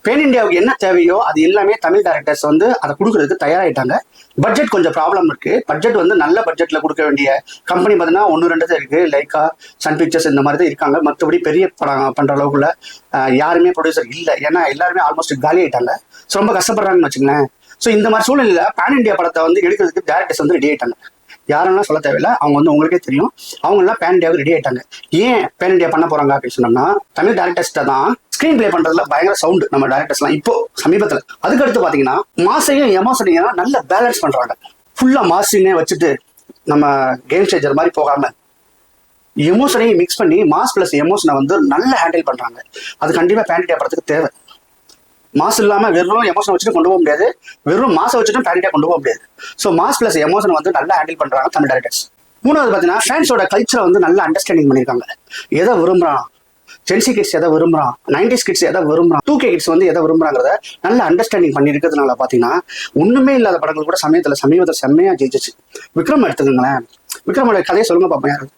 Pan இந்தியாவுக்கு என்ன தேவையோ அது எல்லாமே தமிழ் டேரக்டர்ஸ் வந்து அதை கொடுக்கறதுக்கு தயாராகிட்டாங்க. பட்ஜெட் கொஞ்சம் ப்ராப்ளம் இருக்கு. பட்ஜெட் வந்து நல்ல பட்ஜெட்ல கொடுக்க வேண்டிய கம்பெனி பார்த்தீங்கன்னா 1-2 தான் இருக்கு. லைக்கா, சன் பிக்சர்ஸ் இந்த மாதிரி தான் இருக்காங்க. மற்றபடி பெரிய படம் பண்ற அளவுக்குள்ள யாருமே ப்ரொடியூசர் இல்லை. ஏன்னா எல்லாருமே ஆல்மோஸ்ட் காலி ஆயிட்டாங்க. ஸோ ரொம்ப கஷ்டப்படுறாங்கன்னு வச்சுங்களேன். ஸோ இந்த மாதிரி சூழ்நிலையில பேன் இந்தியா படத்தை வந்து எடுக்கிறதுக்கு டேரக்டர்ஸ் வந்து ரெடி ஆயிட்டாங்க. யாரெல்லாம் சொல்ல தேவையில்லை, அவங்க வந்து உங்களுக்கே தெரியும். அவங்க எல்லாம் பேன் இந்தியாவுக்கு ரெடி ஆயிட்டாங்க. ஏன் பேன் இந்தியா பண்ண போறாங்க அப்படின்னு சொன்னோம்னா, தமிழ் டேரக்டர்ஸ்ட தான் ஸ்கிரீன் பிளே பண்றதுல பயங்கர சவுண்ட் நம்ம டேரக்டர்ஸ்லாம் இப்போ சமீபத்தில். அதுக்கடுத்து பாத்தீங்கன்னா மாசையும் எமோஷனையும் நல்ல பேலன்ஸ் பண்றாங்க. ஃபுல்லா மாசினே வச்சுட்டு நம்ம கேம் சேஞ்சர் மாதிரி போகாம எமோஷனையும் மிக்ஸ் பண்ணி மாஸ் பிளஸ் எமோஷனை வந்து நல்லா ஹேண்டில் பண்றாங்க. அது கண்டிப்பா பேன் இந்தியா படத்துக்கு தேவை. மாஸ் இல்லாம வெறும் எமோஷன் வச்சுட்டு கொண்டு போக முடியாது, வெறும் மாசை வச்சுட்டு பேன் இந்தியா கொண்டு போக முடியாது. ஸோ மாஸ் பிளஸ் எமோஷன் வந்து நல்லா ஹேண்டில் பண்றாங்க தமிழ் டேரக்டர்ஸ். மூணாவது பார்த்தீங்கன்னா ஃபேன்ஸோட கல்ச்சரை வந்து நல்லா அண்டர்ஸ்டாண்டிங் பண்ணியிருக்காங்க. எதை விரும்புறான், ஜென்சி கிட்ஸ் எதை விரும்புறான், 90s கிட்ஸ் எதை விரும்புறான், 2K கிட்ஸ் வந்து எதை விரும்புறாங்கிறத நல்ல அண்டர்ஸ்டாண்டிங் பண்ணி இருக்கிறதுனால பார்த்தீங்கன்னா ஒண்ணுமே இல்லாத படங்கள் கூட சமீபத்தில் செம்மையா ஜெயிச்சிச்சு. விக்ரம் எடுத்துக்கோங்களேன். விக்ரமோட கதையை சொல்லுங்க பார்ப்போம். யாராவது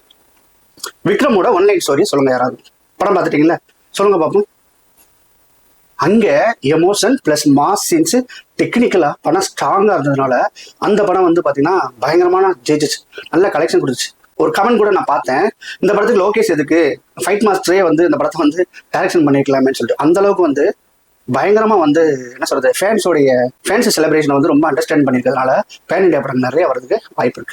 விக்ரமோட ஒன்லைன் ஸ்டோரி சொல்லுங்க. யாராவது படம் பார்த்துட்டீங்களா? சொல்லுங்க பார்ப்போம். அங்க எமோஷன் பிளஸ் மாஸ் சீன்ஸ் டெக்னிக்கலா படம் ஸ்ட்ராங்கா இருந்ததுனால அந்த படம் வந்து பாத்தீங்கன்னா பயங்கரமான ஜெயிச்சிச்சு, நல்ல கலெக்ஷன் கொடுத்துச்சு. ஒரு கமெண்ட் கூட நான் பார்த்தேன், இந்த படத்துக்கு லோகேஷ் எதுக்கு, ஃபைட் மாஸ்டரே வந்து இந்த படத்தை வந்து டைரக்ஷன் பண்ணிக்கலாமேன்னு சொல்லிட்டு. அந்த அளவுக்கு வந்து பயங்கரமா வந்து என்ன சொல்றது, ஃபேன்ஸ் செலிப்ரேஷன் வந்து ரொம்ப அண்டர்ஸ்டாண்ட் பண்ணிருக்கிறதுனால பேன் இந்தியா படம் நிறைய வரதுக்கு வாய்ப்பு இருக்கு.